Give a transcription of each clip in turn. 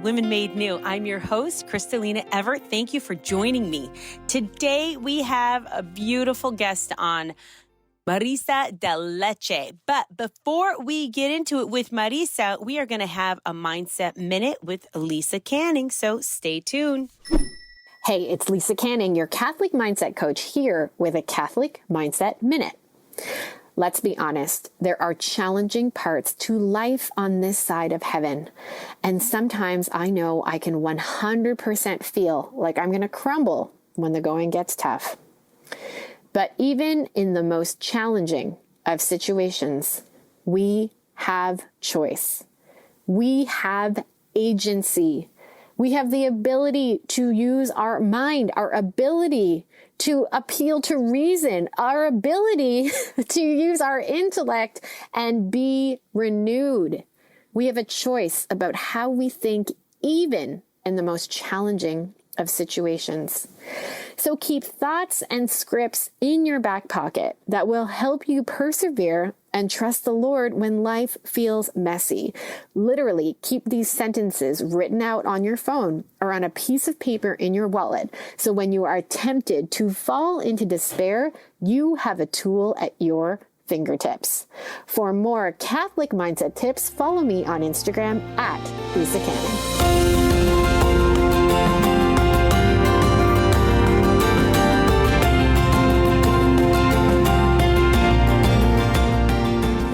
Women Made New. I'm your host, Crystalina Evert. Thank you for joining me. Today, we have a beautiful guest on, Marisa de Lecce. But before we get into it with Marisa, we are going to have a Mindset Minute with Lisa Canning, so stay tuned. Hey, it's Lisa Canning, your Catholic Mindset Coach, here with a Catholic Mindset Minute. Let's be honest, there are challenging parts to life on this side of heaven. And sometimes I know I can 100% feel like I'm going to crumble when the going gets tough. But even in the most challenging of situations, we have choice. We have agency. We have the ability to use our mind, our ability to appeal to reason, our ability to use our intellect and be renewed. We have a choice about how we think, even in the most challenging of situations. So keep thoughts and scripts in your back pocket that will help you persevere and trust the Lord when life feels messy. Literally, keep these sentences written out on your phone or on a piece of paper in your wallet. So when you are tempted to fall into despair, you have a tool at your fingertips. For more Catholic mindset tips, follow me on Instagram at Lisa Canning.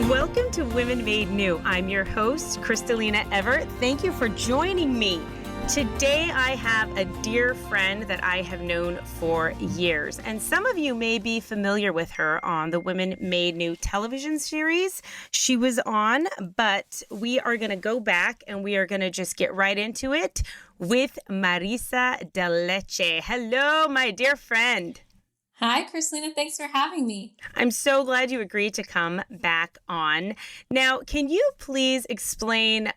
Welcome to Women Made New. I'm your host, Crystalina Evert. Thank you for joining me. Today, I have a dear friend that I have known for years, and some of you may be familiar with her on the Women Made New television series she was on, but we are going to go back and we are going to just get right into it with Marisa de Lecce. Hello, my dear friend. Hi, Crystalina. Thanks for having me. I'm so glad you agreed to come back on. Now, can you please explain,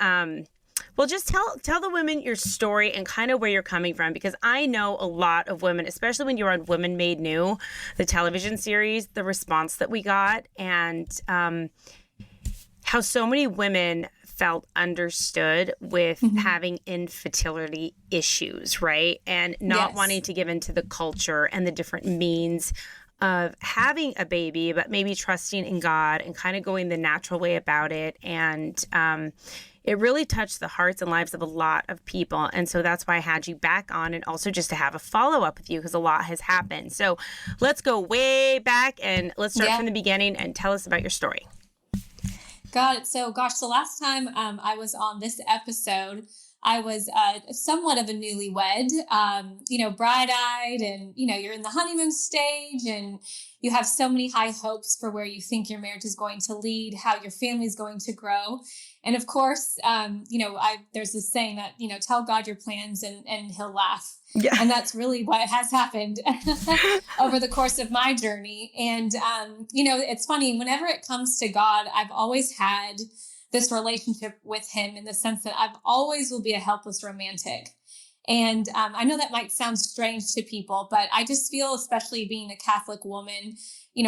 just tell the women your story and kind of where you're coming from, because I know a lot of women, especially when you're on Women Made New, the television series, the response that we got, and how so many women felt understood with having infertility issues, right? And not wanting to give into the culture and the different means of having a baby, but maybe trusting in God and kind of going the natural way about it. And it really touched the hearts and lives of a lot of people. And so that's why I had you back on, and also just to have a follow-up with you because a lot has happened. So let's go way back and let's start from the beginning and tell us about your story. Got it. So, the last time I was on this episode, I was somewhat of a newlywed, bright-eyed, and, you're in the honeymoon stage and you have so many high hopes for where you think your marriage is going to lead, how your family is going to grow. And of course, there's this saying that, tell God your plans and he'll laugh. Yeah. And that's really what has happened over the course of my journey. And, it's funny, whenever it comes to God, I've always had this relationship with him in the sense that I've always will be a helpless romantic. And I know that might sound strange to people, but I just feel, especially being a Catholic woman,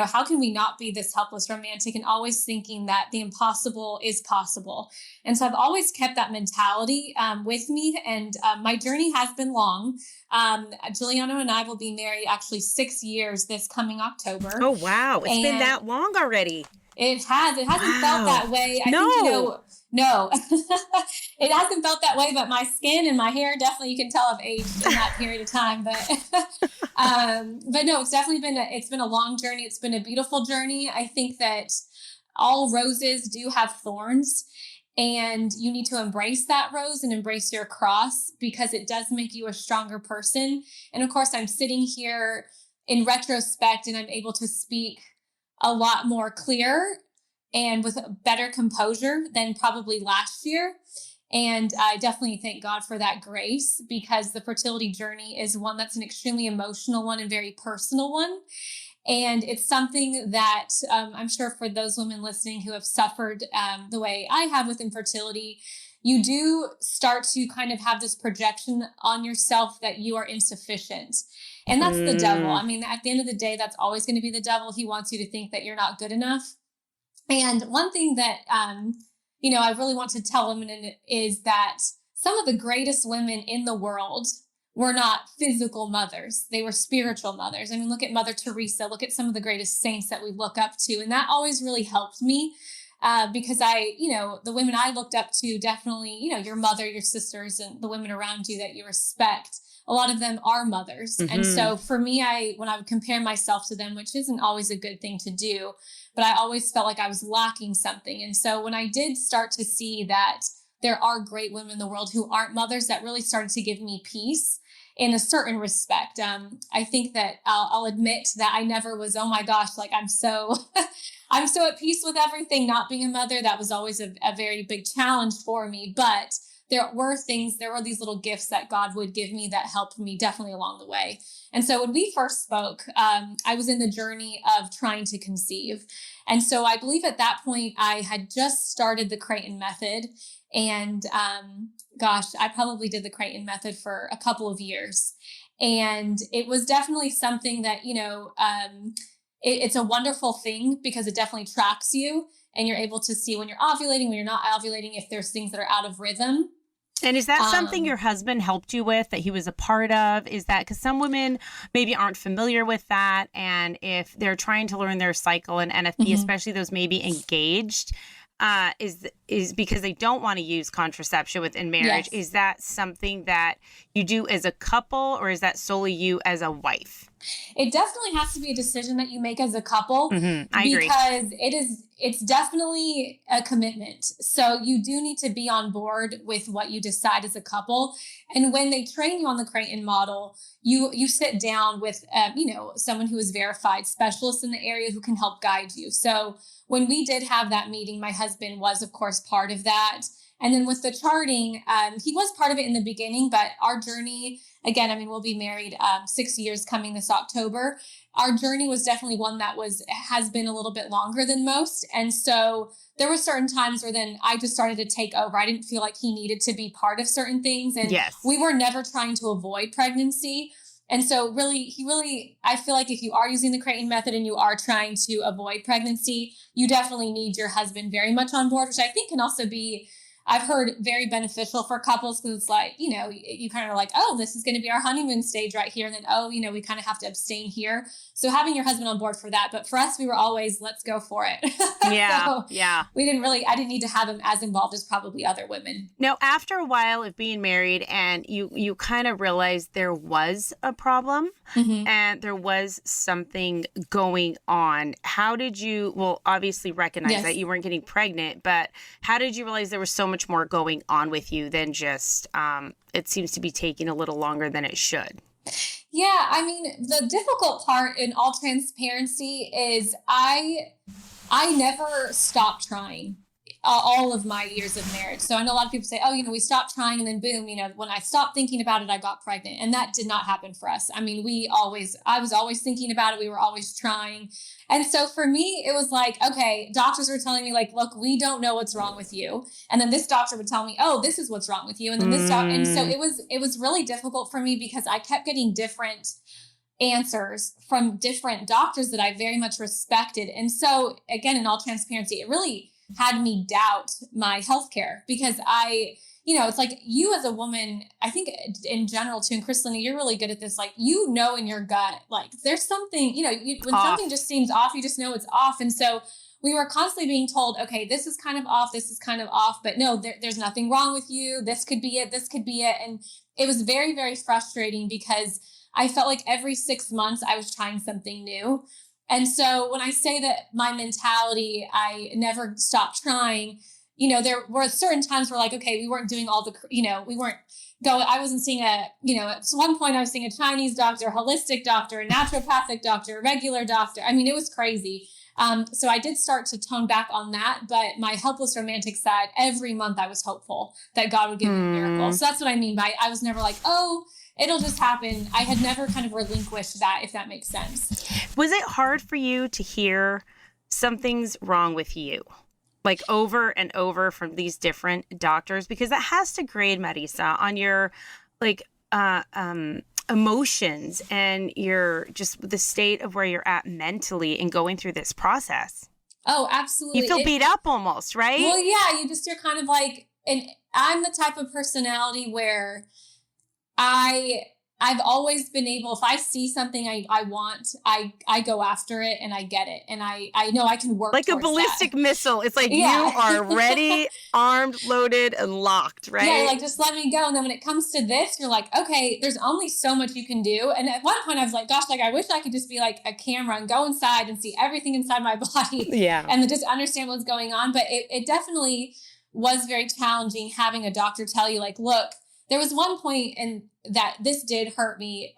how can we not be this helpless romantic and always thinking that the impossible is possible? And so I've always kept that mentality with me. And my journey has been long. Giuliano and I will be married actually 6 years this coming October. Oh, wow. It's been that long already. It has. It hasn't felt that way. I think, no, it hasn't felt that way, but my skin and my hair, definitely you can tell I've aged in that period of time. But no, it's definitely been a long journey. It's been a beautiful journey. I think that all roses do have thorns, and you need to embrace that rose and embrace your cross because it does make you a stronger person. And of course, I'm sitting here in retrospect and I'm able to speak a lot more clear and with better composure than probably last year. And I definitely thank God for that grace, because the fertility journey is one that's an extremely emotional one and very personal one. And it's something that I'm sure for those women listening who have suffered the way I have with infertility, you do start to kind of have this projection on yourself that you are insufficient. And that's the devil. I mean, at the end of the day, that's always going to be the devil. He wants you to think that you're not good enough. And one thing that, I really want to tell women is that some of the greatest women in the world were not physical mothers. They were spiritual mothers. I mean, look at Mother Teresa, look at some of the greatest saints that we look up to. And that always really helped me because the women I looked up to, definitely, your mother, your sisters, and the women around you that you respect, a lot of them are mothers. Mm-hmm. And so for me, when I would compare myself to them, which isn't always a good thing to do, but I always felt like I was lacking something. And so when I did start to see that there are great women in the world who aren't mothers, that really started to give me peace in a certain respect. I think that I'll admit that I never was, oh my gosh, like I'm so at peace with everything, not being a mother. That was always a very big challenge for me. But there were these little gifts that God would give me that helped me definitely along the way. And so when we first spoke, I was in the journey of trying to conceive. And so I believe at that point, I had just started the Creighton method. And I probably did the Creighton method for a couple of years. And it was definitely something that, it's a wonderful thing because it definitely tracks you and you're able to see when you're ovulating, when you're not ovulating, if there's things that are out of rhythm. And is that something your husband helped you with, that he was a part of? Is that because some women maybe aren't familiar with that? And if they're trying to learn their cycle and NFP, mm-hmm. especially those maybe engaged, is because they don't want to use contraception within marriage. Yes. Is that something that you do as a couple, or is that solely you as a wife? It definitely has to be a decision that you make as a couple. Mm-hmm. I agree. Because it's definitely a commitment. So you do need to be on board with what you decide as a couple. And when they train you on the Creighton model, you sit down with, someone who is verified specialist in the area who can help guide you. So when we did have that meeting, my husband was, of course, part of that. And then with the charting, he was part of it in the beginning, but our journey, again, we'll be married 6 years coming this October. Our journey was definitely one that has been a little bit longer than most. And so there were certain times where then I just started to take over. I didn't feel like he needed to be part of certain things. And yes. We were never trying to avoid pregnancy. And so I feel like if you are using the Creighton method and you are trying to avoid pregnancy, you definitely need your husband very much on board, which I think can also be, I've heard, very beneficial for couples, because it's like, you kind of are like, oh, this is going to be our honeymoon stage right here. And then, we kind of have to abstain here. So having your husband on board for that. But for us, we were always, let's go for it. Yeah. Yeah. I didn't need to have him as involved as probably other women. Now, after a while of being married and you kind of realized there was a problem, mm-hmm. and there was something going on. How did you, obviously recognize yes. that you weren't getting pregnant, but how did you realize there was so much more going on with you than just, it seems to be taking a little longer than it should? Yeah, the difficult part, in all transparency, is I never stopped trying all of my years of marriage. So I know a lot of people say, we stopped trying and then boom, when I stopped thinking about it, I got pregnant. And that did not happen for us. I was always thinking about it. We were always trying. And so for me, it was like, okay, doctors were telling me like, look, we don't know what's wrong with you. And then this doctor would tell me, oh, this is what's wrong with you. And then this doctor. And so it was really difficult for me because I kept getting different answers from different doctors that I very much respected. And so again, in all transparency, it really had me doubt my healthcare, because it's like, you as a woman, I think in general too, and Crystalina, you're really good at this. Like, in your gut, like there's something, when off. Something just seems off, you just know it's off. And so we were constantly being told, okay, this is kind of off. This is kind of off, but no, there's nothing wrong with you. This could be it. This could be it. And it was very, very frustrating because I felt like every 6 months I was trying something new. And so when I say that my mentality, I never stopped trying, there were certain times where like, okay, we weren't doing all the, we weren't going, I wasn't seeing at one point I was seeing a Chinese doctor, a holistic doctor, a naturopathic doctor, a regular doctor. It was crazy. So I did start to tone back on that, but my helpless romantic side, every month I was hopeful that God would give me a miracle. So that's what I mean by, I was never like, oh, it'll just happen. I had never kind of relinquished that, if that makes sense. Was it hard for you to hear something's wrong with you, like over and over from these different doctors? Because that has to grade, Marisa, on your emotions and your just the state of where you're at mentally and going through this process. Oh, absolutely. You feel beat up almost, right? Well, yeah, you're kind of like, and I'm the type of personality where I've always been able, if I see something I want, I go after it and I get it. And I know I can work like a towards ballistic that. missile. It's like Yeah. you are ready, armed, loaded, and locked, right? Yeah, like just let me go. And then when it comes to this, you're like, okay, there's only so much you can do. And at one point I was like, gosh, like I wish I could just be like a camera and go inside and see everything inside my body. Yeah. And then just understand what's going on. But it definitely was very challenging having a doctor tell you, like, look, there was one point in that this did hurt me.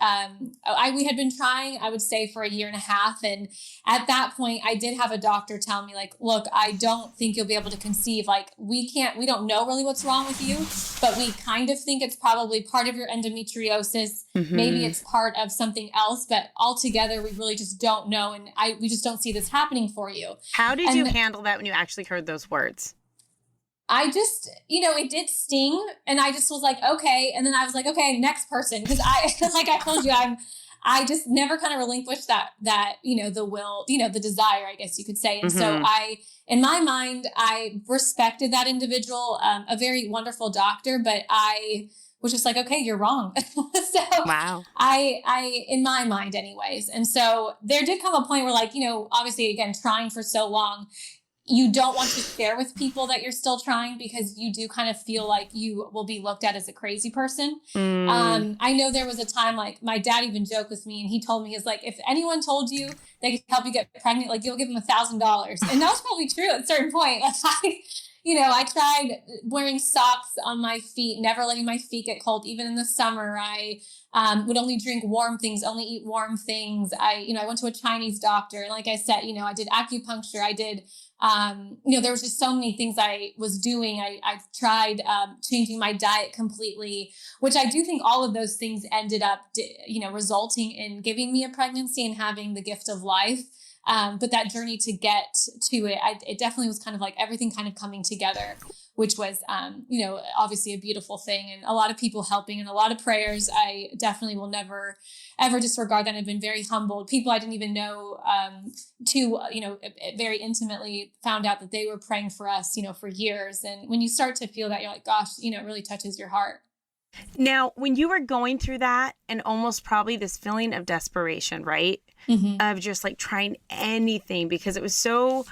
We had been trying, I would say, for a year and a half. And at that point, I did have a doctor tell me, like, look, I don't think you'll be able to conceive. Like, we don't know really what's wrong with you, but we kind of think it's probably part of your endometriosis. Mm-hmm. Maybe it's part of something else, but altogether, we really just don't know. And we just don't see this happening for you. How did you handle that when you actually heard those words? I just, it did sting, and I just was like, okay. And then I was like, okay, next person. Cause like I told you, I just never kind of relinquished that, the will, the desire, I guess you could say. And so in my mind, I respected that individual, a very wonderful doctor, but I was just like, okay, you're wrong. So wow. I, in my mind anyways. And so there did come a point where, like, obviously again, trying for so long, you don't want to share with people that you're still trying, because you do kind of feel like you will be looked at as a crazy person. I know there was a time, like, my dad even joked with me, and he told me, he's like, if anyone told you they could help you get pregnant, like, you'll give them $1,000. And that was probably true at a certain point. Like, I tried wearing socks on my feet, never letting my feet get cold. Even in the summer, I would only drink warm things, only eat warm things. I went to a Chinese doctor. And like I said, I did acupuncture. I did, there was just so many things I was doing. I tried changing my diet completely, which I do think all of those things ended up, resulting in giving me a pregnancy and having the gift of life. But that journey to get to it, it definitely was kind of like everything kind of coming together, which was, obviously a beautiful thing, and a lot of people helping and a lot of prayers. I definitely will never, ever disregard that. I've been very humbled. People I didn't even know, very intimately found out that they were praying for us, for years. And when you start to feel that, you're like, gosh, it really touches your heart. Now, when you were going through that, and almost probably this feeling of desperation, right? Mm-hmm. Of just like trying anything, because it was so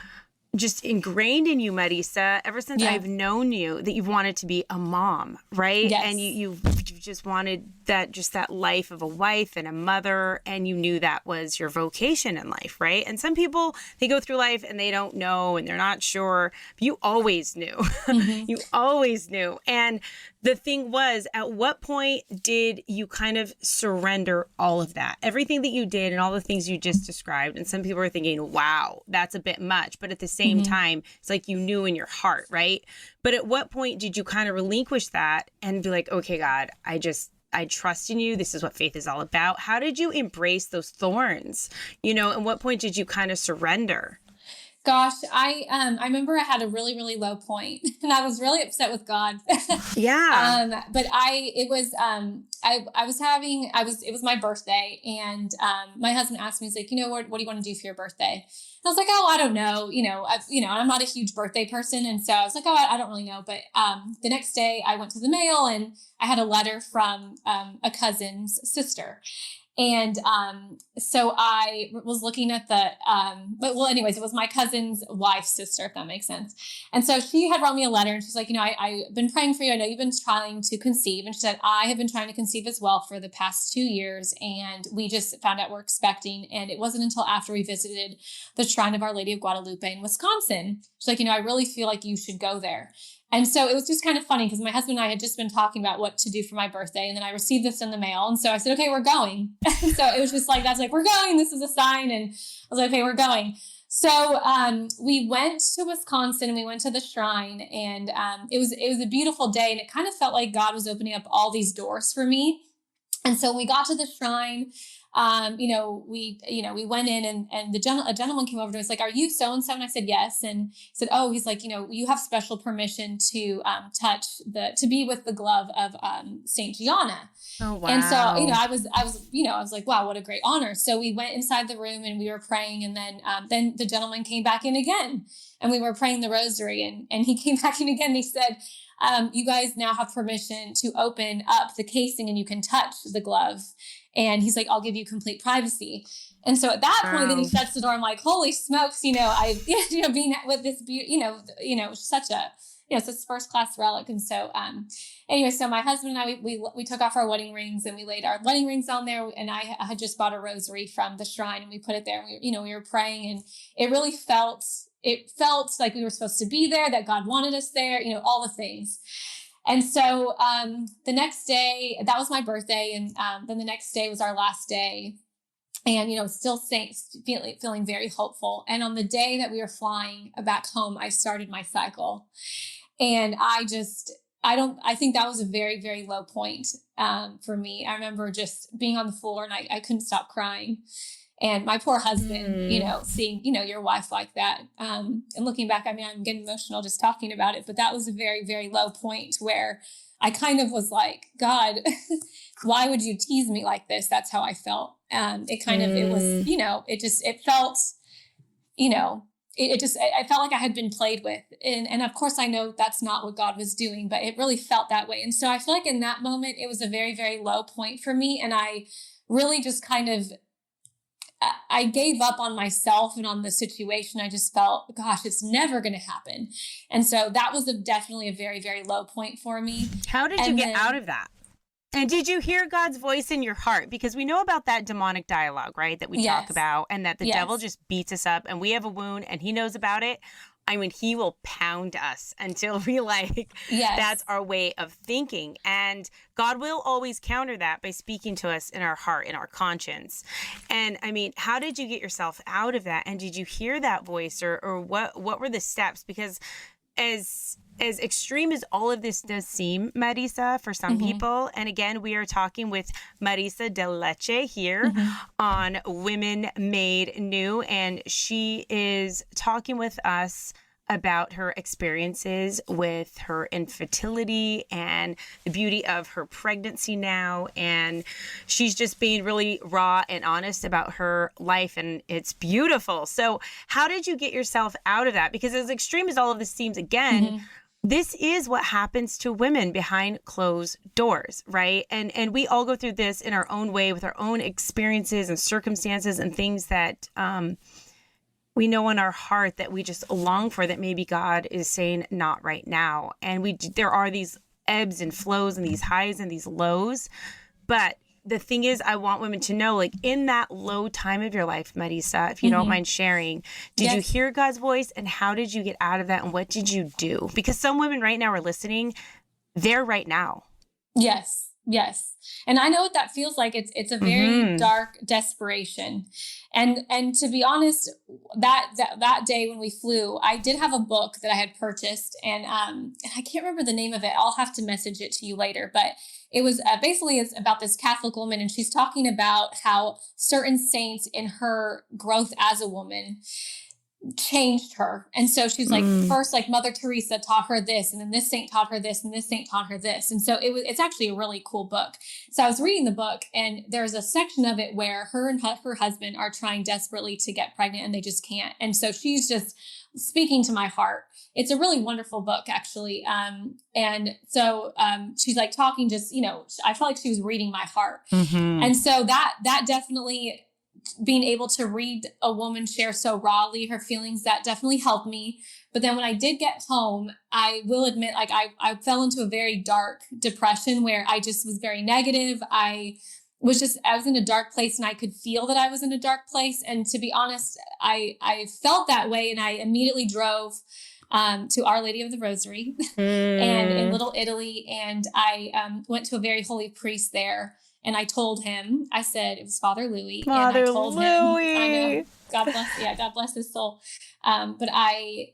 just ingrained in you, Marisa, ever since I've known you, that you've wanted to be a mom, right? Yes. And you've just wanted that life of a wife and a mother, and you knew that was your vocation in life, right? And some people, they go through life and they don't know and they're not sure, but you always knew. Mm-hmm. You always knew. And the thing was, at what point did you kind of surrender all of that? Everything that you did and all the things you just described. And some people are thinking, wow, that's a bit much. But at the same time, it's like you knew in your heart, right? But at what point did you kind of relinquish that and be like, okay, God, I trust in you. This is what faith is all about. How did you embrace those thorns? And what point did you kind of surrender? Gosh, I remember I had a really, really low point, and I was really upset with God. Yeah. But it was my birthday, and my husband asked me, he's like, what do you want to do for your birthday? And I was like, oh, I don't know. I'm not a huge birthday person. And so I was like, oh, I don't really know. But the next day I went to the mail, and I had a letter from a cousin's sister. And so I was looking at anyways, it was my cousin's wife's sister, if that makes sense. And so she had wrote me a letter, and she's like, I've been praying for you. I know you've been trying to conceive. And she said, I have been trying to conceive as well for the past 2 years. And we just found out we're expecting. And it wasn't until after we visited the Shrine of Our Lady of Guadalupe in Wisconsin. She's like, I really feel like you should go there. And so it was just kind of funny, because my husband and I had just been talking about what to do for my birthday. And then I received this in the mail. And so I said, okay, we're going. So it was just like, that's like, we're going. This is a sign. And I was like, okay, we're going. So we went to Wisconsin, and we went to the shrine, and it was a beautiful day. And it kind of felt like God was opening up all these doors for me. And so we got to the shrine. We went in, and a gentleman came over to us, like, are you so-and-so? And I said, yes. And he said, oh, he's like, you have special permission to to be with the glove of Saint Gianna. Oh, wow. And so, I was like, wow, what a great honor. So we went inside the room, and we were praying. And then the gentleman came back in again, and we were praying the rosary, and he came back in again, and he said, you guys now have permission to open up the casing and you can touch the glove. And he's like, I'll give you complete privacy. And so at that point, then he shuts the door. I'm like, holy smokes, being with this, such a, it's this first class relic. And so, anyway, so my husband and I, we took off our wedding rings and we laid our wedding rings on there. And I had just bought a rosary from the shrine and we put it there. And we were praying, and it really felt like we were supposed to be there, that God wanted us there, all the things. And so, the next day, that was my birthday. And, then the next day was our last day. And, still feeling very hopeful. And on the day that we were flying back home, I started my cycle. And I think that was a very, very low point, for me. I remember just being on the floor and I couldn't stop crying. And my poor husband, seeing, your wife like that. And looking back, I'm getting emotional just talking about it, but that was a very, very low point where I kind of was like, God, why would you tease me like this? That's how I felt. It felt like I had been played with. And of course I know that's not what God was doing, but it really felt that way. And so I feel like in that moment, it was a very, very low point for me. And I really just I gave up on myself and on the situation. I just felt, gosh, it's never going to happen. And so that was definitely a very, very low point for me. How did you get out of that? And did you hear God's voice in your heart? Because we know about that demonic dialogue, right? That we talk about, and that the devil just beats us up and we have a wound and he knows about it. I mean, he will pound us until we that's our way of thinking. And God will always counter that by speaking to us in our heart, in our conscience. And I mean, how did you get yourself out of that? And did you hear that voice, or what were the steps? Because as extreme as all of this does seem, Marisa, for some people, and again, we are talking with Marisa de Lecce here on Women Made New, and she is talking with us about her experiences with her infertility and the beauty of her pregnancy now. And she's just being really raw and honest about her life, and it's beautiful. So how did you get yourself out of that? Because as extreme as all of this seems, again, this is what happens to women behind closed doors, right? And we all go through this in our own way with our own experiences and circumstances and things that we know in our heart that we just long for, that maybe God is saying not right now. And there are these ebbs and flows and these highs and these lows. But the thing is, I want women to know, in that low time of your life, Marisa, if you don't mind sharing, did you hear God's voice, and how did you get out of that, and what did you do? Because some women right now are listening, they're right now. Yes. And I know what that feels like. It's a very dark desperation. And to be honest, that day when we flew, I did have a book that I had purchased, and I can't remember the name of it. I'll have to message it to you later, but it was basically it's about this Catholic woman, and she's talking about how certain saints in her growth as a woman changed her. And so she's first, Mother Teresa taught her this, and then this saint taught her this, and this saint taught her this. And so it's actually a really cool book. So I was reading the book, and there's a section of it where her and her husband are trying desperately to get pregnant, and they just can't. And so she's just speaking to my heart. It's a really wonderful book, actually. And so she's talking, just, I felt like she was reading my heart. And so that definitely, being able to read a woman share so rawly her feelings, that definitely helped me. But then when I did get home, I will admit, I fell into a very dark depression where I just was very negative. I was in a dark place, and I could feel that I was in a dark place. And to be honest, I felt that way. And I immediately drove to Our Lady of the Rosary and in Little Italy. And I went to a very holy priest there. And I told him, I said, it was Father Louis. And I told him, I know, God bless his soul. But I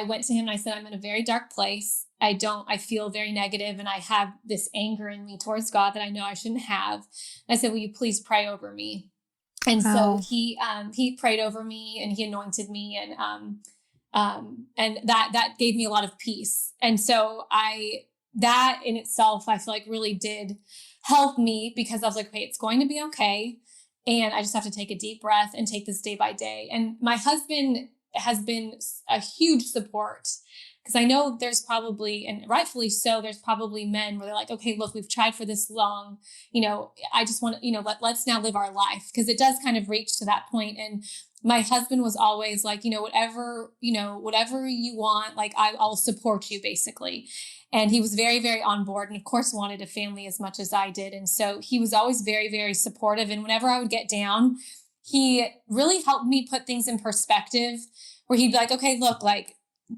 went to him and I said, I'm in a very dark place. I feel very negative, and I have this anger in me towards God that I know I shouldn't have. And I said, will you please pray over me? And so he prayed over me, and he anointed me, and that gave me a lot of peace. And so that in itself, I feel like really did help me, because I was like, okay, it's going to be okay. And I just have to take a deep breath and take this day by day. And my husband has been a huge support Because I know there's probably, and rightfully so, there's probably men where they're like, okay, look, we've tried for this long, I just want to, let's now live our life. Because it does kind of reach to that point. And my husband was always like, whatever you want, like I'll support you basically. And he was very, very on board, and of course wanted a family as much as I did. And so he was always very, very supportive. And whenever I would get down, he really helped me put things in perspective, where he'd be like, okay, look, like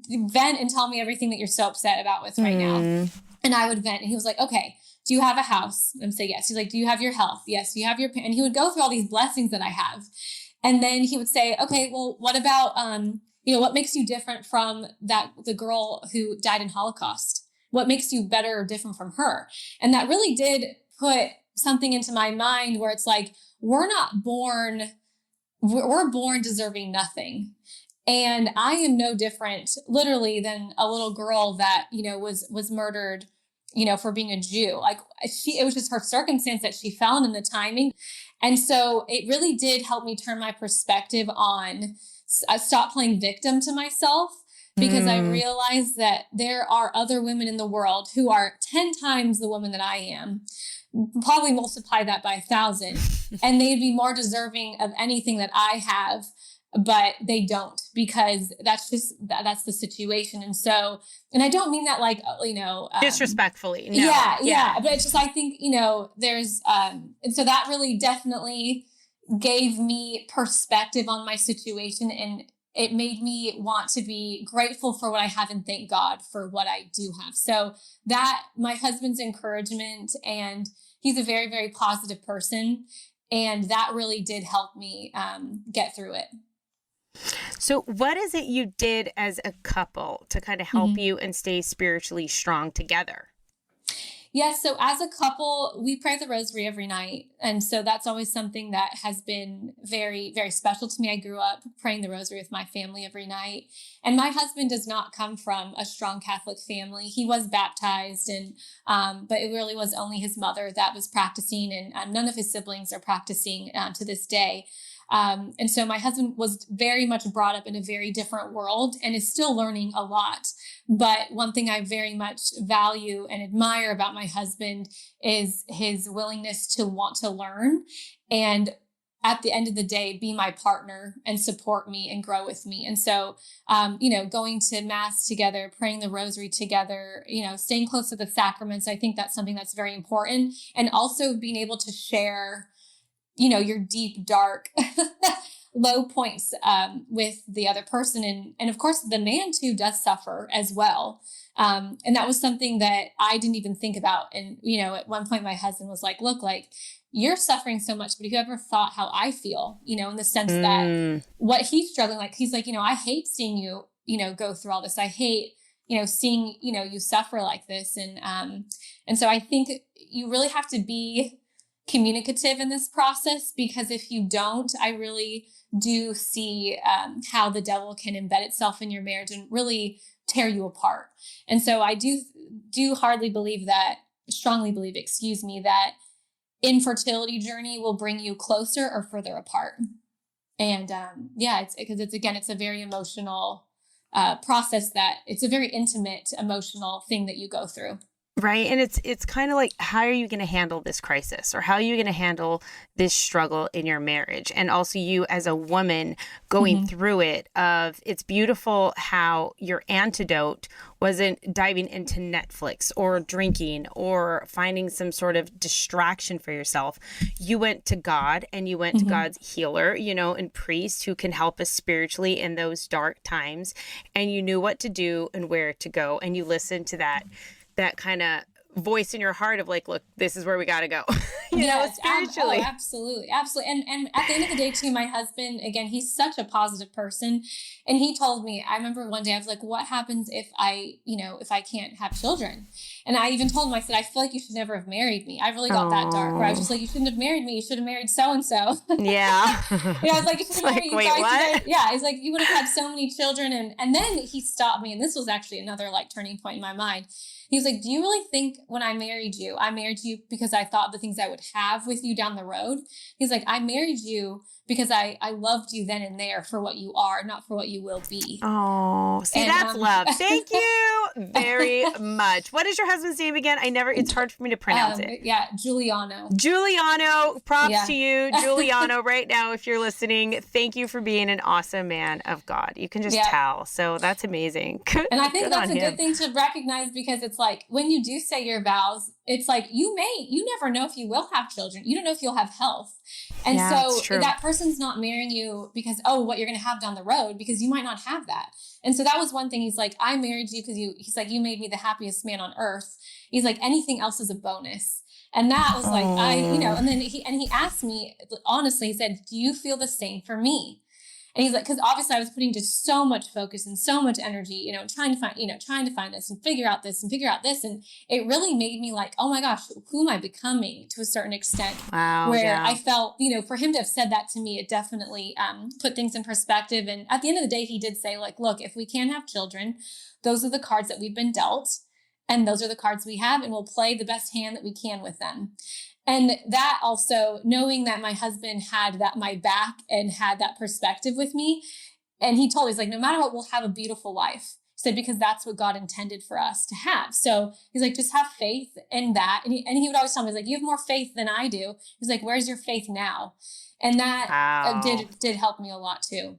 vent and tell me everything that you're so upset about with right now. And I would vent, and he was like, okay, do you have a house? And I'd say, yes. He's like, do you have your health? Yes. Do you have your, and he would go through all these blessings that I have. And then he would say, okay, well, what about, what makes you different from the girl who died in Holocaust? What makes you better or different from her? And that really did put something into my mind where it's like, we're born deserving nothing. And I am no different literally than a little girl that, was murdered, for being a Jew. Like it was just her circumstance that she fell in the timing. And so it really did help me turn my perspective on, stop playing victim to myself, because I realized that there are other women in the world who are 10 times the woman that I am, probably multiply that by 1,000, and they'd be more deserving of anything that I have, but they don't, because that's the situation. And so, and I don't mean that like, disrespectfully. No. Yeah. But it's just, I think, there's, and so that really definitely gave me perspective on my situation, and it made me want to be grateful for what I have and thank God for what I do have. So that, my husband's encouragement, and he's a very, very positive person. And that really did help me get through it. So what is it you did as a couple to kind of help you and stay spiritually strong together? Yes. So as a couple, we pray the rosary every night. And so that's always something that has been very, very special to me. I grew up praying the rosary with my family every night. And my husband does not come from a strong Catholic family. He was baptized, and but it really was only his mother that was practicing, and none of his siblings are practicing to this day. And so my husband was very much brought up in a very different world and is still learning a lot. But one thing I very much value and admire about my husband is his willingness to want to learn, and at the end of the day, be my partner and support me and grow with me. And so, going to mass together, praying the rosary together, staying close to the sacraments, I think that's something that's very important. And also being able to share your deep, dark, low points with the other person. And of course, the man too does suffer as well. And that was something that I didn't even think about. And, at one point my husband was like, look, like you're suffering so much, but have you ever thought how I feel, in the sense that what he's struggling, like, he's like, I hate seeing you, go through all this. I hate, seeing, you suffer like this. And so I think you really have to be communicative in this process, because if you don't, I really do see how the devil can embed itself in your marriage and really tear you apart. And so I do strongly believe, that infertility journey will bring you closer or further apart. And it's because it's a very emotional process, that it's a very intimate emotional thing that you go through. Right. And it's kind of like, how are you going to handle this crisis, or how are you going to handle this struggle in your marriage? And also you as a woman going through it, it's beautiful how your antidote wasn't diving into Netflix or drinking or finding some sort of distraction for yourself. You went to God, and you went to God's healer, and priest who can help us spiritually in those dark times. And you knew what to do and where to go. And you listened to that kind of voice in your heart of like, look, this is where we got to go. Spiritually. Absolutely. And at the end of the day too, my husband, again, he's such a positive person. And he told me, I remember one day I was like, what happens if I can't have children? And I even told him, I said, I feel like you should never have married me. I really got that dark, where I was just like, you shouldn't have married me. You should have married so-and-so. Yeah. I was like, you should have married wait, what? Yeah. He's like, you would have had so many children. And then he stopped me. And this was actually another like turning point in my mind. He was like, do you really think when I married you because I thought the things I would have with you down the road? He's like, I married you because I loved you then and there for what you are, not for what you will be. Oh, see, And, that's love. Thank you very much. What is your husband's name again? It's hard for me to pronounce it. Yeah, Giuliano. Giuliano, props to you, Giuliano, right now, if you're listening. Thank you for being an awesome man of God. You can just tell. So that's amazing. And I think that's a good thing to recognize, because it's like when you do say your vows, it's like you never know if you will have children. You don't know if you'll have health. And so that person's not marrying you because, what you're going to have down the road, because you might not have that. And so that was one thing. He's like, I married you because he's like, you made me the happiest man on earth. He's like, anything else is a bonus. And that was like, and then he asked me, honestly, he said, do you feel the same for me? And he's like, because obviously I was putting just so much focus and so much energy, trying to find this and figure out this and figure out this. And it really made me like, oh my gosh, who am I becoming to a certain extent? Wow, where I felt, for him to have said that to me, it definitely put things in perspective. And at the end of the day, he did say, like, look, if we can't have children, those are the cards that we've been dealt. And those are the cards we have, and we'll play the best hand that we can with them. And that also, knowing that my husband had my back and had that perspective with me. And he told me, he's like, no matter what, we'll have a beautiful life. He said, because that's what God intended for us to have. So he's like, just have faith in that. And he would always tell me, he's like, you have more faith than I do. He's like, where's your faith now? And that did help me a lot too.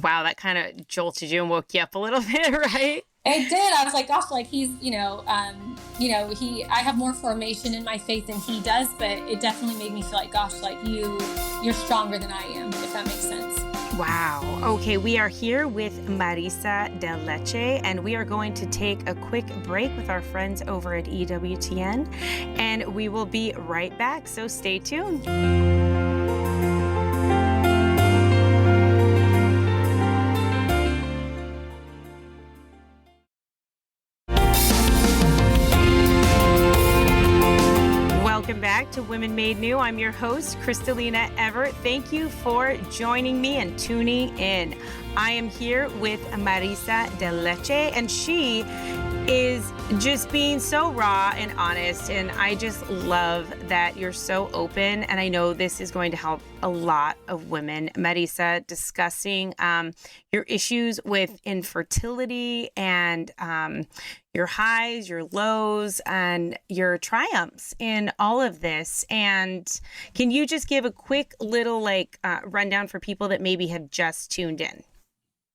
Wow, that kind of jolted you and woke you up a little bit, right? It did. I was like, gosh, like he's, I have more formation in my faith than he does, but it definitely made me feel like, gosh, like you're stronger than I am, if that makes sense. Wow. Okay, we are here with Marisa de Lecce, and we are going to take a quick break with our friends over at EWTN, and we will be right back, so stay tuned. Welcome back to Women Made New. I'm your host, Crystalina Evert. Thank you for joining me and tuning in. I am here with Marisa de Lecce, and she is just being so raw and honest. And I just love that you're so open. And I know this is going to help a lot of women. Marisa, discussing your issues with infertility and your highs, your lows, and your triumphs in all of this. And can you just give a quick little rundown for people that maybe have just tuned in?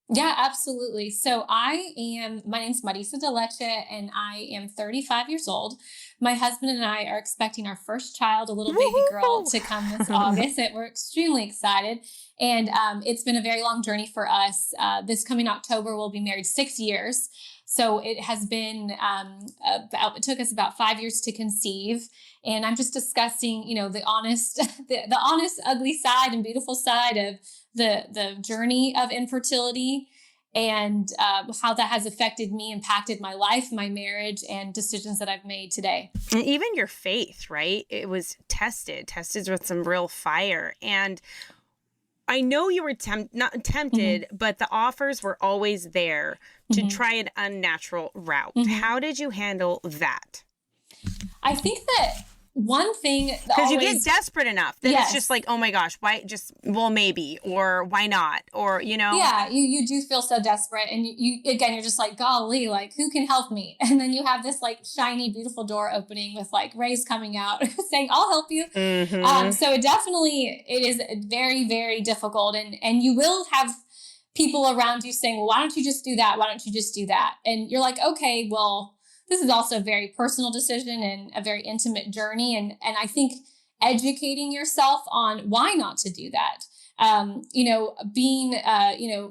Yeah, absolutely. So my name's Marisa de Lecce, and I am 35 years old. My husband and I are expecting our first child, a little baby girl, to come this August. We're extremely excited. And it's been a very long journey for us. This coming October, we'll be married 6 years. So it has been, it took us about 5 years to conceive. And I'm just discussing, the honest, the honest, ugly side and beautiful side of the journey of infertility, and how that has affected me, impacted my life, my marriage, and decisions that I've made today. And even your faith, right? It was tested with some real fire. And I know you were not tempted, mm-hmm. but the offers were always there to mm-hmm. try an unnatural route. Mm-hmm. How did you handle that? I think that one thing, because you get desperate enough that it's just like, oh my gosh, why maybe, or why not, or yeah, you do feel so desperate, and you're just like, golly, like who can help me? And then you have this like shiny beautiful door opening with like rays coming out saying, I'll help you. Mm-hmm. So it is very, very difficult, and you will have people around you saying, well, why don't you just do that, why don't you just do that? And you're like, okay, well, this is also a very personal decision and a very intimate journey. And I think educating yourself on why not to do that. Being,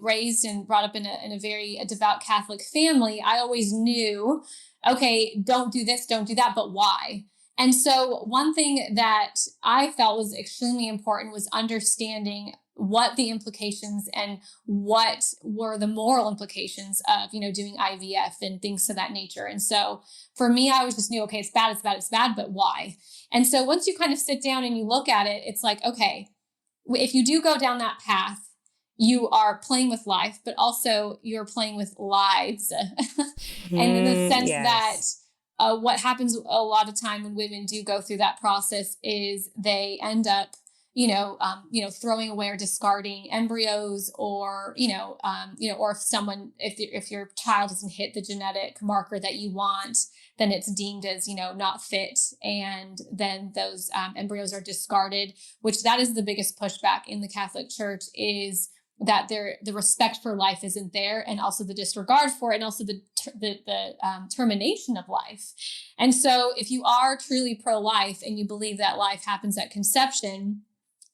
raised and brought up in a very devout Catholic family, I always knew, okay, don't do this, don't do that, but why? And so one thing that I felt was extremely important was understanding what the implications and what were the moral implications of, doing IVF and things of that nature. And so for me, I was just knew, okay, it's bad, but why? And so once you kind of sit down and you look at it, it's like, okay, if you do go down that path, you are playing with life, but also you're playing with lives. And in the sense that what happens a lot of time when women do go through that process is they end up throwing away or discarding embryos, or, or if your child doesn't hit the genetic marker that you want, then it's deemed as, not fit. And then those embryos are discarded, which that is the biggest pushback in the Catholic Church, is that the respect for life isn't there, and also the disregard for it, and also the termination of life. And so if you are truly pro-life and you believe that life happens at conception,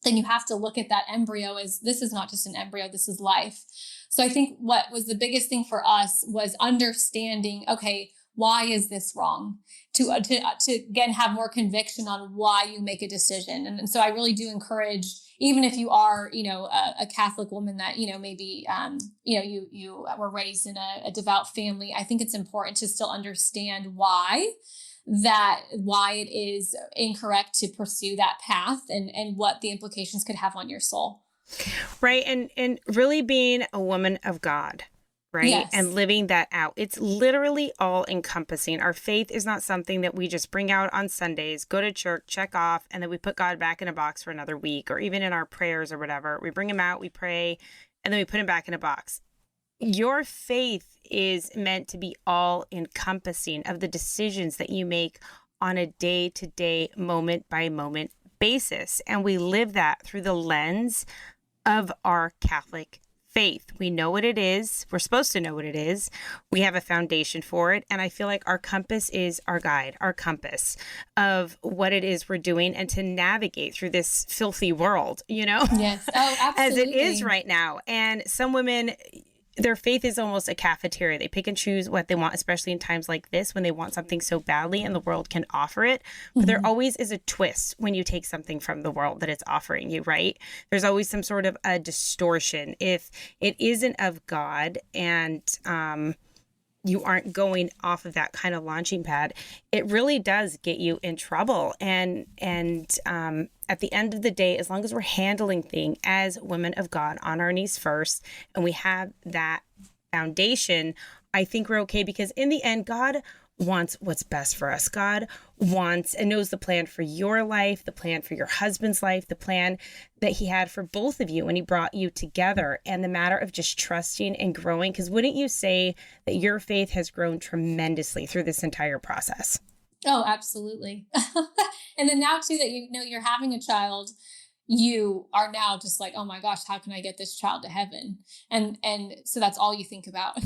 then you have to look at that embryo as, this is not just an embryo, this is life. So I think what was the biggest thing for us was understanding, okay, why is this wrong? To again, have more conviction on why you make a decision. And so I really do encourage, even if you are, a Catholic woman that, maybe, you were raised in a devout family, I think it's important to still understand why it is incorrect to pursue that path, and what the implications could have on your soul. Right. And really being a woman of God. Right. Yes. And living that out. It's literally all encompassing. Our faith is not something that we just bring out on Sundays, go to church, check off, and then we put God back in a box for another week, or even in our prayers or whatever. We bring him out, we pray, and then we put him back in a box. Your faith is meant to be all encompassing of the decisions that you make on a day-to-day, moment-by-moment basis. And we live that through the lens of our Catholic faith. We know what it is. We're supposed to know what it is. We have a foundation for it. And I feel like our compass is our guide, our compass of what it is we're doing, and to navigate through this filthy world, Yes. Oh, absolutely. as it is right now. And some women, their faith is almost a cafeteria. They pick and choose what they want, especially in times like this when they want something so badly and the world can offer it. But there always is a twist when you take something from the world that it's offering you, right? There's always some sort of a distortion. If it isn't of God, and you aren't going off of that kind of launching pad, it really does get you in trouble. And at the end of the day, as long as we're handling things as women of God on our knees first, and we have that foundation, I think we're okay, because in the end, God wants what's best for us. God wants and knows the plan for your life, the plan for your husband's life, the plan that he had for both of you when he brought you together, and the matter of just trusting and growing. Because wouldn't you say that your faith has grown tremendously through this entire process? Oh, absolutely. And then now too, that you're having a child, you are now just like, oh my gosh, how can I get this child to heaven? And so that's all you think about.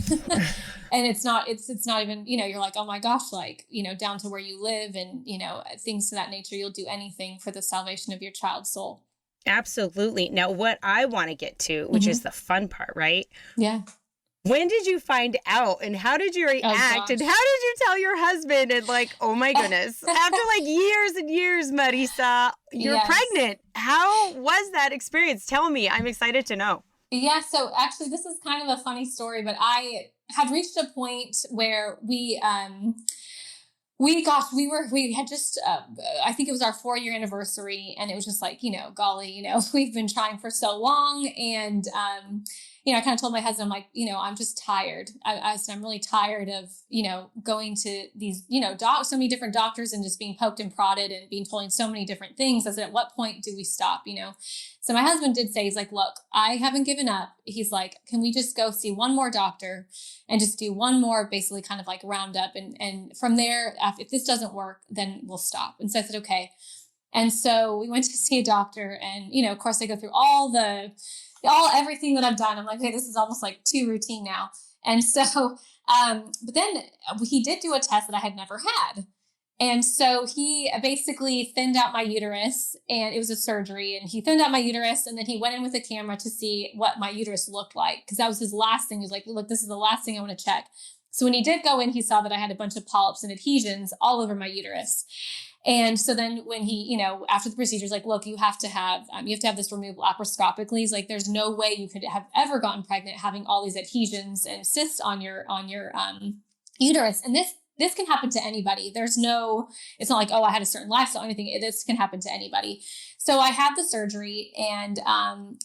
And it's not even, you're like, oh my gosh, like, down to where you live, and, things to that nature. You'll do anything for the salvation of your child's soul. Absolutely. Now, what I want to get to, which is the fun part, right? Yeah. When did you find out, and how did you react, and how did you tell your husband? And oh my goodness, after years and years, Marisa, you're pregnant. How was that experience? Tell me. I'm excited to know. Yeah. So actually, this is kind of a funny story, but I had reached a point where we had just, I think it was our 4-year anniversary, and it was just golly, we've been trying for so long. And, I kind of told my husband, I'm like, I'm just tired. I said, I'm really tired of, going to these, so many different doctors, and just being poked and prodded and being told so many different things. I said, at what point do we stop? So my husband did say, he's like, look, I haven't given up. He's like, can we just go see one more doctor and just do one more, basically kind of roundup. And from there, if this doesn't work, then we'll stop. And so I said, okay. And so we went to see a doctor, and, of course I go through everything that I've done. I'm like, hey, this is almost too routine now. And so, but then he did do a test that I had never had. And so he basically thinned out my uterus, and it was a surgery, and he thinned out my uterus, and then he went in with a camera to see what my uterus looked like. Cause that was his last thing. He was like, look, this is the last thing I want to check. So when he did go in, he saw that I had a bunch of polyps and adhesions all over my uterus. And so then when he, after the procedure, he's like, look, you have to have this removed laparoscopically. He's like, there's no way you could have ever gotten pregnant having all these adhesions and cysts on your uterus. And this can happen to anybody. It's not like, oh, I had a certain lifestyle or anything. This can happen to anybody. So I had the surgery, and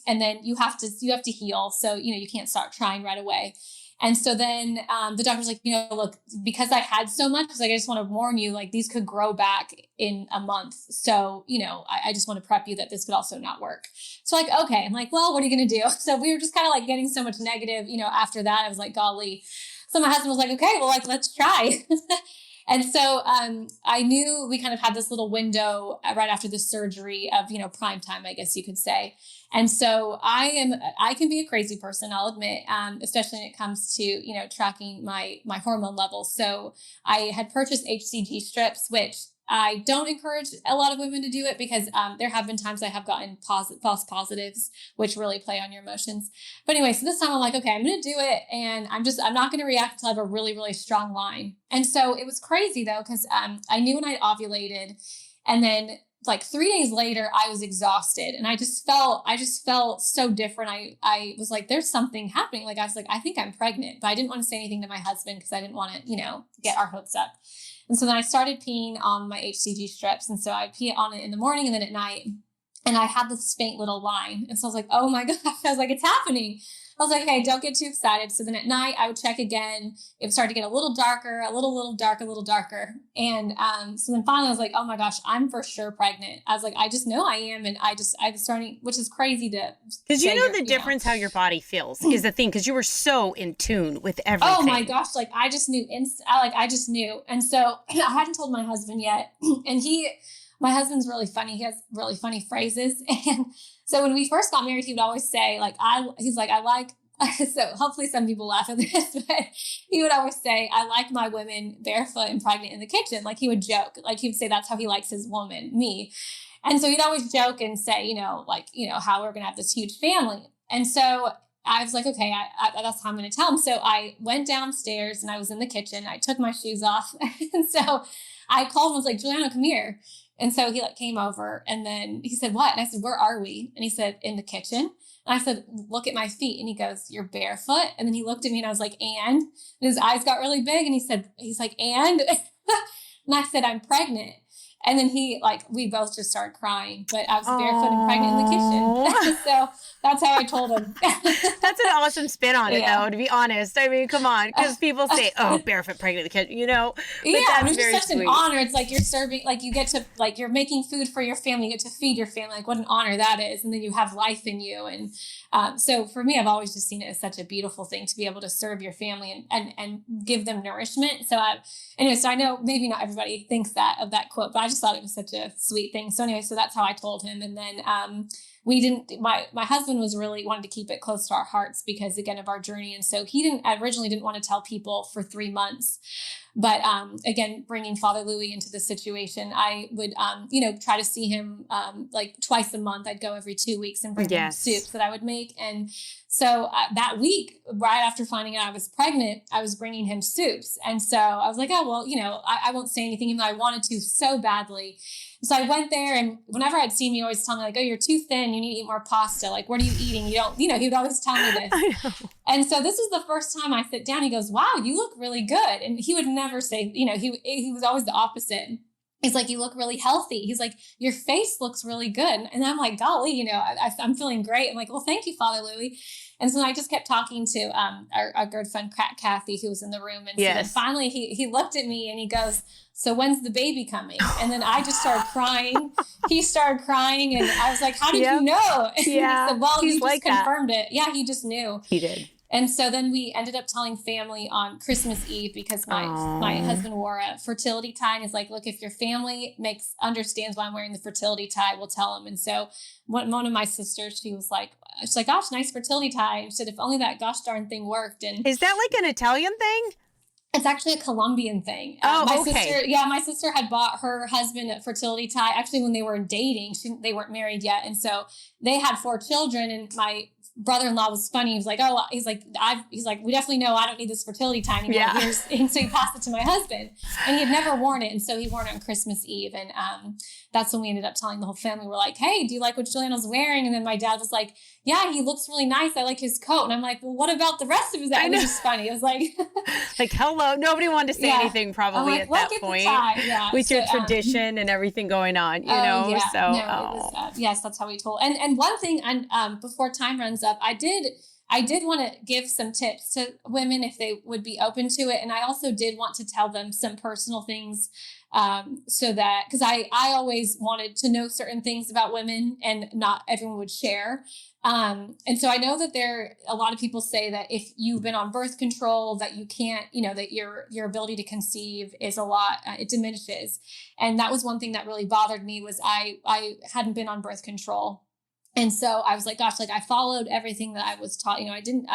then you have to heal. So, you can't start trying right away. And so then the doctor's like, look, because I had so much, like, I just want to warn you, like, these could grow back in a month. So, I just want to prep you that this could also not work. So like, okay. I'm like, well, what are you going to do? So we were just kind of like getting so much negative, after that. I was like, golly. So my husband was like, okay, well, like, let's try. And so I knew we kind of had this little window right after the surgery of, prime time, I guess you could say. And so I can be a crazy person, I'll admit, especially when it comes to, tracking my hormone levels. So I had purchased HCG strips, which I don't encourage a lot of women to do it because there have been times I have gotten false positives, which really play on your emotions. But anyway, so this time I'm like, okay, I'm going to do it. And I'm not going to react until I have a really, really strong line. And so it was crazy though, because I knew when I ovulated, and then like 3 days later, I was exhausted and I just felt so different. I was like, there's something happening. Like, I was like, I think I'm pregnant, but I didn't want to say anything to my husband because I didn't want to, get our hopes up. And so then I started peeing on my HCG strips. And so I pee on it in the morning and then at night. And I had this faint little line. And so I was like, oh my gosh, I was like, it's happening. I was like, hey, don't get too excited. So then at night I would check again. It started to get a little darker, a little darker. And so then finally I was like, oh my gosh, I'm for sure pregnant. I was like, I just know I am. And I was starting, which is crazy to, because the difference how your body feels is the thing. Because you were so in tune with everything. Oh my gosh. Like I just knew I just knew. And so I hadn't told my husband yet. And my husband's really funny. He has really funny phrases. And so when we first got married, he would always say, so hopefully some people laugh at this, but he would always say, I like my women barefoot and pregnant in the kitchen. Like he would joke, like he would say, that's how he likes his woman, me. And so he'd always joke and say, how we're going to have this huge family. And so I was like, okay, that's how I'm going to tell him. So I went downstairs and I was in the kitchen. I took my shoes off. And so I called him, I was like, Juliana, come here. And so he came over and then he said, what? And I said, where are we? And he said, in the kitchen. And I said, look at my feet. And he goes, you're barefoot. And then he looked at me and I was like, and his eyes got really big. And he's like, and I said, I'm pregnant. And then we both just started crying, but I was barefoot and pregnant in the kitchen. So that's how I told him. That's an awesome spin on it though, to be honest. I mean, come on. Because people say, oh, barefoot pregnant in the kitchen, but it's just such an honor. It's like you're serving, like you get to, like you're making food for your family, you get to feed your family. Like what an honor that is. And then you have life in you. And so for me, I've always just seen it as such a beautiful thing to be able to serve your family and give them nourishment. So I know maybe not everybody thinks that of that quote, but I just thought it was such a sweet thing. So anyway, so that's how I told him. And then my husband was really wanted to keep it close to our hearts because again of our journey. And so he originally didn't want to tell people for 3 months. But again, bringing Father Louis into the situation, I would, try to see him like twice a month. I'd go every 2 weeks and bring him soups that I would make. And so that week, right after finding out I was pregnant, I was bringing him soups. And so I was like, oh, well, I won't say anything, even though I wanted to so badly. So I went there, and whenever I'd see him, he always tell me like, oh, you're too thin. You need to eat more pasta. Like, what are you eating? You don't, he would always tell me this. I know. And so this was the first time I sit down. He goes, wow, you look really good. And he would never say, he was always the opposite. He's like, you look really healthy. He's like, your face looks really good. And I'm like, golly, I'm feeling great. I'm like, well, thank you, Father Louis. And so I just kept talking to our good friend Kathy, who was in the room. And so then finally he looked at me and he goes, so when's the baby coming? And then I just started crying. He started crying. And I was like, how did you know? And he said, well, you just confirmed it. Yeah, he just knew. He did. And so then we ended up telling family on Christmas Eve because my husband wore a fertility tie and is like, look, if your family understands why I'm wearing the fertility tie, we'll tell them. And so one of my sisters, she's like, gosh, nice fertility tie. She said, if only that gosh darn thing worked. And is that like an Italian thing? It's actually a Colombian thing. My sister had bought her husband a fertility tie. Actually, when they were dating, they weren't married yet. And so they had 4 children, and my brother-in-law was funny. He was like, we definitely know I don't need this fertility tie anymore. Yeah. And so he passed it to my husband, and he had never worn it. And so he wore it on Christmas Eve. And that's when we ended up telling the whole family, we're like, hey, do you like what Juliana's wearing? And then my dad was like, yeah, he looks really nice. I like his coat. And I'm like, well, what about the rest of his outfit? It was just funny. It was like, like, hello. Nobody wanted to say anything probably at that point with your tradition and everything going on, Yes, that's how we told. And one thing, before time runs up, I I did want to give some tips to women if they would be open to it. And I also did want to tell them some personal things, so that, because I always wanted to know certain things about women and not everyone would share. And so I know that a lot of people say that if you've been on birth control, that you can't, that your ability to conceive is a lot, it diminishes. And that was one thing that really bothered me was I hadn't been on birth control. And so I was like, gosh, like I followed everything that I was taught. I didn't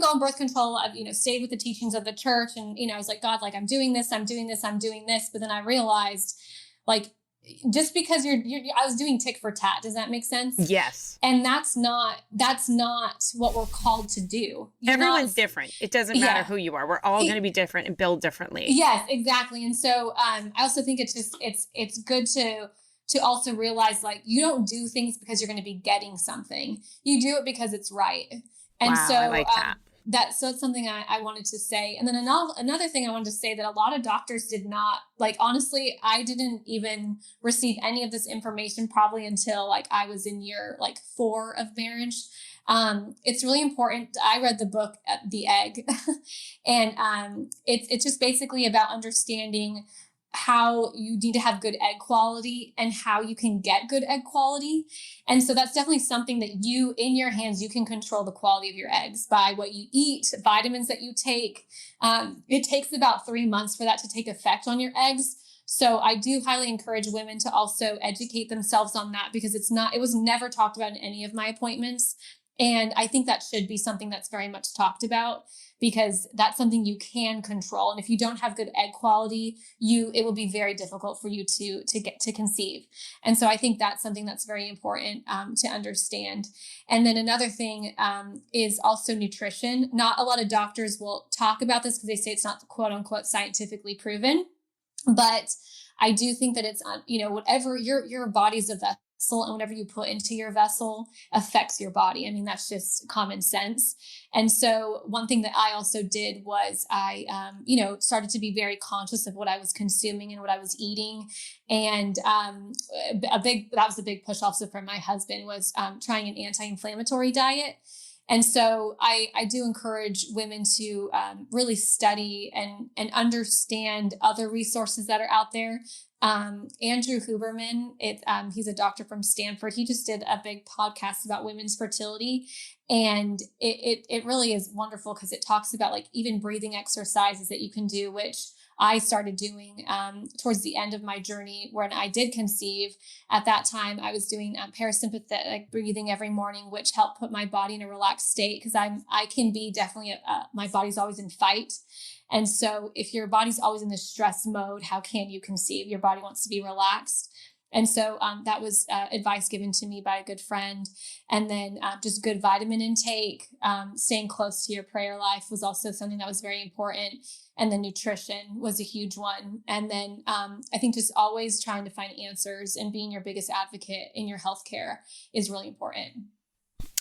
go on birth control. I've, stayed with the teachings of the church. And, I was like, God, like I'm doing this. But then I realized, like, just because I was doing tick for tat. Does that make sense? Yes. And that's not what we're called to do. Everyone's different. It doesn't matter who you are. We're all going to be different and build differently. Yes, exactly. And so, I also think it's good to also realize, like, you don't do things because you're going to be getting something. You do it because it's right. And wow, so I like that. So it's something I wanted to say. And then another thing I wanted to say that a lot of doctors did not, like, honestly, I didn't even receive any of this information probably until like I was in year like 4 of marriage. It's really important. I read the book, The Egg, and it's just basically about understanding how you need to have good egg quality and how you can get good egg quality. And so that's definitely something that in your hands, you can control the quality of your eggs by what you eat, vitamins that you take. It takes about 3 months for that to take effect on your eggs. So I do highly encourage women to also educate themselves on that, because it was never talked about in any of my appointments. And I think that should be something that's very much talked about, because that's something you can control. And if you don't have good egg quality, it will be very difficult for you to get to conceive. And so I think that's something that's very important to understand. And then another thing is also nutrition. Not a lot of doctors will talk about this because they say it's not quote unquote scientifically proven, but I do think that it's, whatever your body's a vessel, and whatever you put into your vessel affects your body. I mean, that's just common sense. And so one thing that I also did was I, started to be very conscious of what I was consuming and what I was eating. And that was a big push also from my husband, was trying an anti-inflammatory diet. And so I do encourage women to really study and understand other resources that are out there. Andrew Huberman, he's a doctor from Stanford. He just did a big podcast about women's fertility. And it really is wonderful, because it talks about like even breathing exercises that you can do, which I started doing towards the end of my journey when I did conceive. At that time, I was doing parasympathetic breathing every morning, which helped put my body in a relaxed state, because I can be definitely, my body's always in fight. And so if your body's always in the stress mode, how can you conceive? Your body wants to be relaxed. And so that was advice given to me by a good friend. And then just good vitamin intake, staying close to your prayer life was also something that was very important. And then nutrition was a huge one. And then I think just always trying to find answers and being your biggest advocate in your healthcare is really important.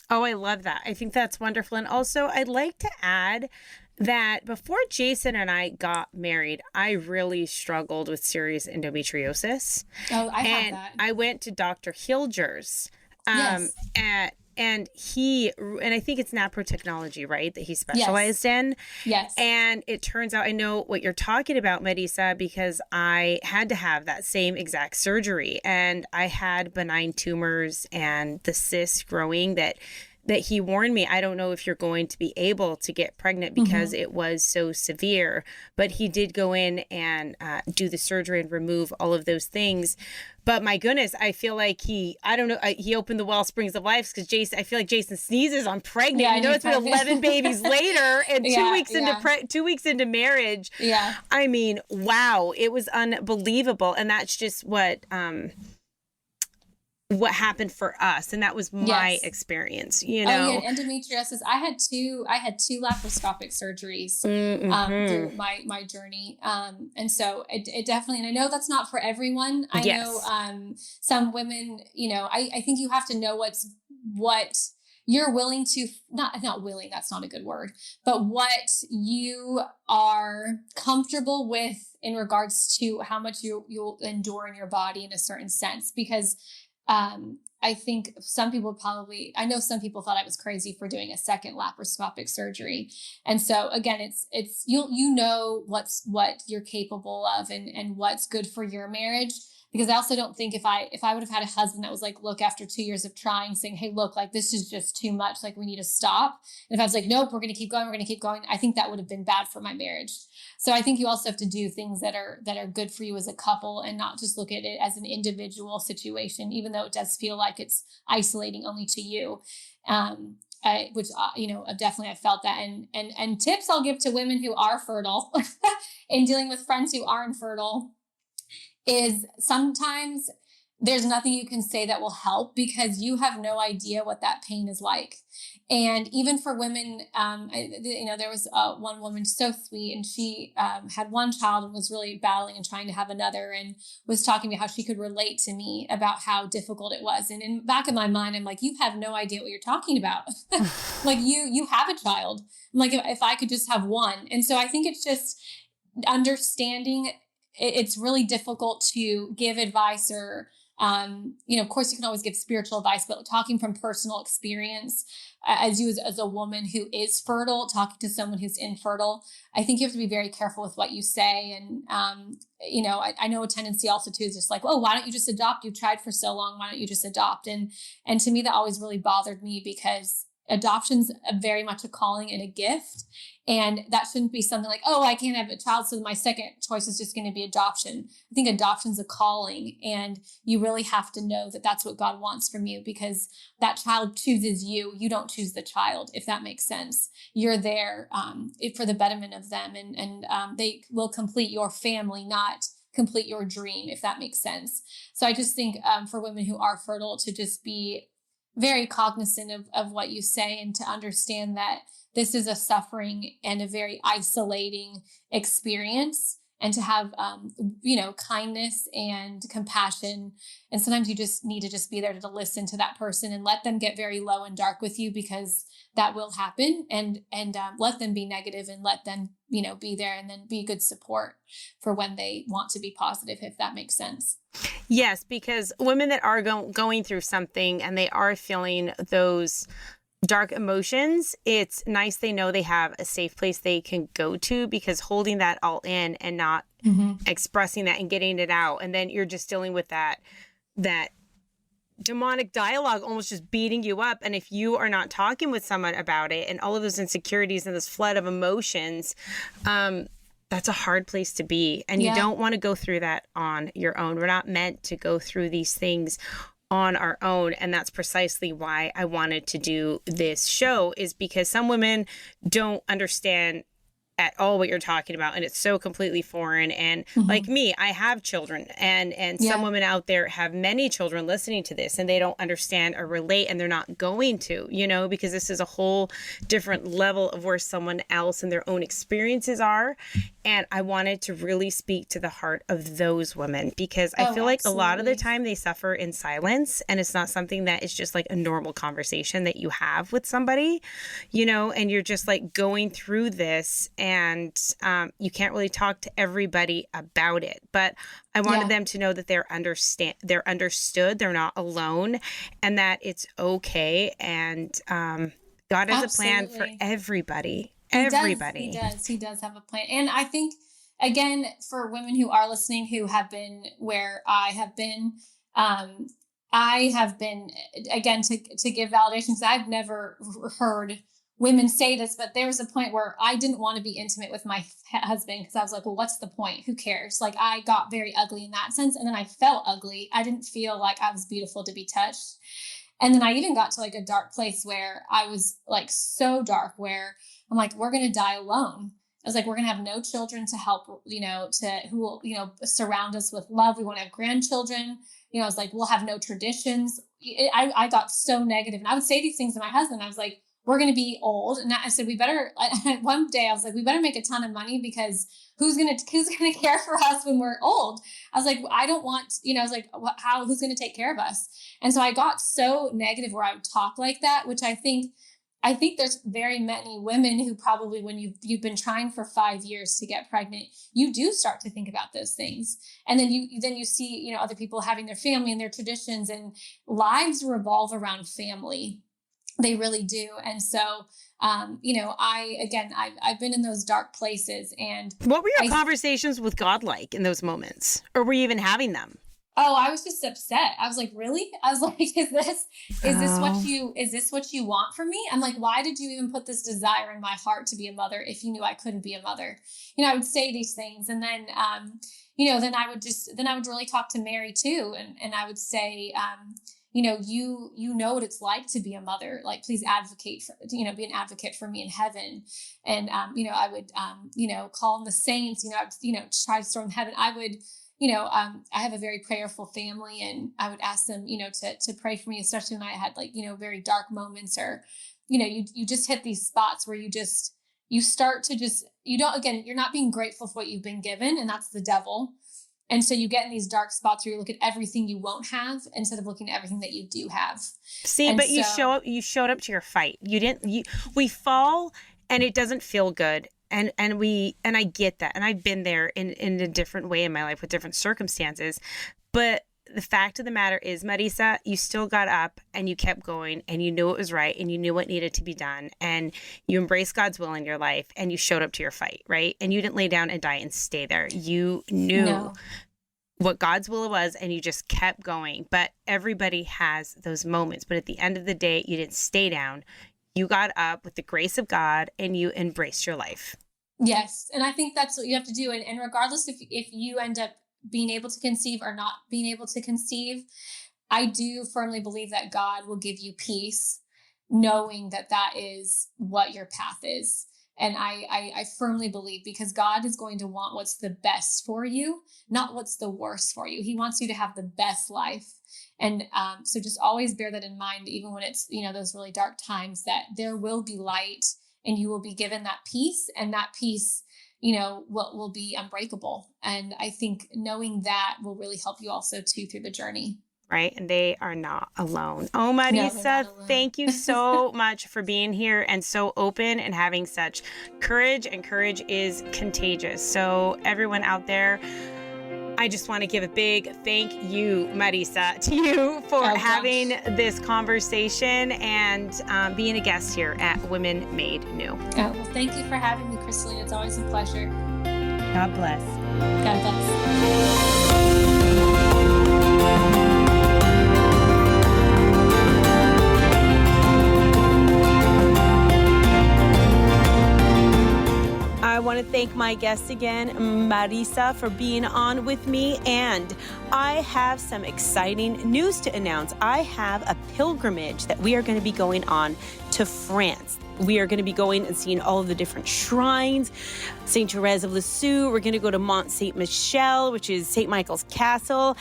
Oh, I love that. I think that's wonderful. And also, I'd like to add that before Jason and I got married, I really struggled with serious endometriosis. Oh, I had that. I went to Dr. Hilgers, Yes. and I think it's naprotechnology, right, that he specialized in. Yes. And it turns out I know what you're talking about, Marisa, because I had to have that same exact surgery, and I had benign tumors and the cysts growing that he warned me, I don't know if you're going to be able to get pregnant because it was so severe. But he did go in and do the surgery and remove all of those things. But my goodness, I feel like he opened the well springs of life, because I feel like Jason sneezes, I'm pregnant. Yeah, it's been 11 babies later and 2 weeks into marriage. Yeah. I mean, wow, it was unbelievable. And that's just what happened for us, and that was my experience. Oh yeah, endometriosis. I had two laparoscopic surgeries through my journey, and so it definitely. And I know that's not for everyone. I know some women. I think you have to know what you're willing to not willing. That's not a good word, but what you are comfortable with in regards to how much you'll endure in your body in a certain sense, because I think some people I know some people thought I was crazy for doing a second laparoscopic surgery. And so again, it's, you know, what you're capable of and what's good for your marriage. Because I also don't think if I would have had a husband that was like, look, after 2 years of trying, saying, hey, look, like this is just too much, like we need to stop. And if I was like, nope, we're going to keep going, I think that would have been bad for my marriage. So I think you also have to do things that are good for you as a couple and not just look at it as an individual situation, even though it does feel like it's isolating only to you. Which, definitely I felt that. And tips I'll give to women who are fertile in dealing with friends who are infertile is sometimes there's nothing you can say that will help because you have no idea what that pain is like. And even for women, there was one woman so sweet, and she had one child and was really battling and trying to have another, and was talking about how she could relate to me about how difficult it was. And in the back of my mind, I'm like, you have no idea what you're talking about. Like you have a child. I'm like, if I could just have one. And so I think it's just understanding it's really difficult to give advice or, of course you can always give spiritual advice, but talking from personal experience as a woman who is fertile, talking to someone who's infertile, I think you have to be very careful with what you say. And, I know a tendency also too is just like, oh, why don't you just adopt? You've tried for so long. Why don't you just adopt? And to me, that always really bothered me because adoption's very much a calling and a gift. And that shouldn't be something like, oh, I can't have a child, so my second choice is just going to be adoption. I think adoption's a calling, and you really have to know that that's what God wants from you, because that child chooses you. You don't choose the child, if that makes sense. You're there for the betterment of them, and they will complete your family, not complete your dream, if that makes sense. So I just think for women who are fertile to just be very cognizant of what you say, and to understand that this is a suffering and a very isolating experience, and to have, kindness and compassion. And sometimes you just need to just be there to listen to that person and let them get very low and dark with you, because that will happen, and let them be negative, and let them, be there, and then be good support for when they want to be positive, if that makes sense. Yes, because women that are going through something and they are feeling those dark emotions, it's nice they know they have a safe place they can go to, because holding that all in and not expressing that and getting it out, and then you're just dealing with that demonic dialogue almost just beating you up. And if you are not talking with someone about it and all of those insecurities and this flood of emotions, that's a hard place to be. And you don't want to go through that on your own. We're not meant to go through these things on our own. And that's precisely why I wanted to do this show, is because some women don't understand at all what you're talking about, and it's so completely foreign. And like me, I have children, and some women out there have many children listening to this, and they don't understand or relate, and they're not going to, because this is a whole different level of where someone else and their own experiences are. And I wanted to really speak to the heart of those women, because I feel like a lot of the time they suffer in silence, and it's not something that is just like a normal conversation that you have with somebody, and you're just like going through this, and you can't really talk to everybody about it. But I wanted them to know that they're understood, they're not alone, and that it's okay. And God has a plan for everybody. Everybody. He does have a plan. And I think, again, for women who are listening, who have been where I have been, again, to give validation, because I've never heard women say this, but there was a point where I didn't want to be intimate with my husband, because I was like, well, what's the point? Who cares? Like, I got very ugly in that sense. And then I felt ugly. I didn't feel like I was beautiful to be touched. And then I even got to like a dark place where I was like so dark, where I'm like, we're going to die alone. I was like, we're going to have no children to help, who will, surround us with love. We want to have grandchildren. I was like, we'll have no traditions. I got so negative, and I would say these things to my husband. I was like, we're going to be old. And I said, one day I was like, we better make a ton of money, because who's going to care for us when we're old? I was like, I don't want, I was like, who's going to take care of us? And so I got so negative where I would talk like that, which I think I think there's very many women who probably, when you've been trying for 5 years to get pregnant, you do start to think about those things. And then you see, other people having their family and their traditions, and lives revolve around family. They really do. And so, I've been in those dark places. And what were your conversations with God like in those moments? Or were you even having them? Oh, I was just upset. I was like, really? I was like, is this what you want from me? I'm like, why did you even put this desire in my heart to be a mother if you knew I couldn't be a mother? I would say these things. And then, then I would really talk to Mary too. And I would say, you know what it's like to be a mother. Like, please advocate for, be an advocate for me in heaven. And, I would, call on the saints, try to storm heaven. I would, I have a very prayerful family, and I would ask them, to pray for me, especially when I had very dark moments, or, you just hit these spots where you start to you're not being grateful for what you've been given, and that's the devil. And so you get in these dark spots where you look at everything you won't have instead of looking at everything that you do have. See, and but you showed up to your fight. We fall and it doesn't feel good. And I get that. And I've been there in a different way in my life with different circumstances. But the fact of the matter is, Marisa, you still got up and you kept going, and you knew it was right, and you knew what needed to be done, and you embraced God's will in your life, and you showed up to your fight, right? And you didn't lay down and die and stay there. You knew what God's will was, and you just kept going. But everybody has those moments. But at the end of the day, you didn't stay down. You got up with the grace of God, and you embraced your life. Yes. And I think that's what you have to do. And regardless if you end up being able to conceive or not being able to conceive, I do firmly believe that God will give you peace, knowing that that is what your path is. And I firmly believe, because God is going to want what's the best for you, not what's the worst for you. He wants you to have the best life. And so just always bear that in mind, even when it's, those really dark times, that there will be light, and you will be given that peace, and that peace, will be unbreakable. And I think knowing that will really help you also too through the journey. Right. And they are not alone. Oh, Marisa, thank you so much for being here and so open and having such courage. And courage is contagious. So everyone out there, I just want to give a big thank you, Marisa, to you for having this conversation and being a guest here at Women Made New. Oh, well, thank you for having me, Crystalina. It's always a pleasure. God bless. God bless. I want to thank my guest again, Marisa, for being on with me. And I have some exciting news to announce. I have a pilgrimage that we are going to be going on to France. We are going to be going and seeing all of the different shrines. St. Therese of Lisieux. We're going to go to Mont Saint Michel, which is St. Michael's Castle.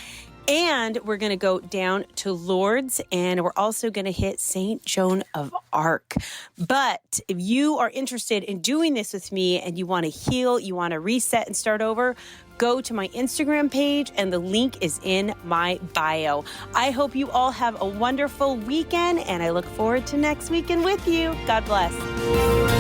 And we're going to go down to Lourdes, and we're also going to hit St. Joan of Arc. But if you are interested in doing this with me and you want to heal, you want to reset and start over, go to my Instagram page, and the link is in my bio. I hope you all have a wonderful weekend, and I look forward to next weekend with you. God bless.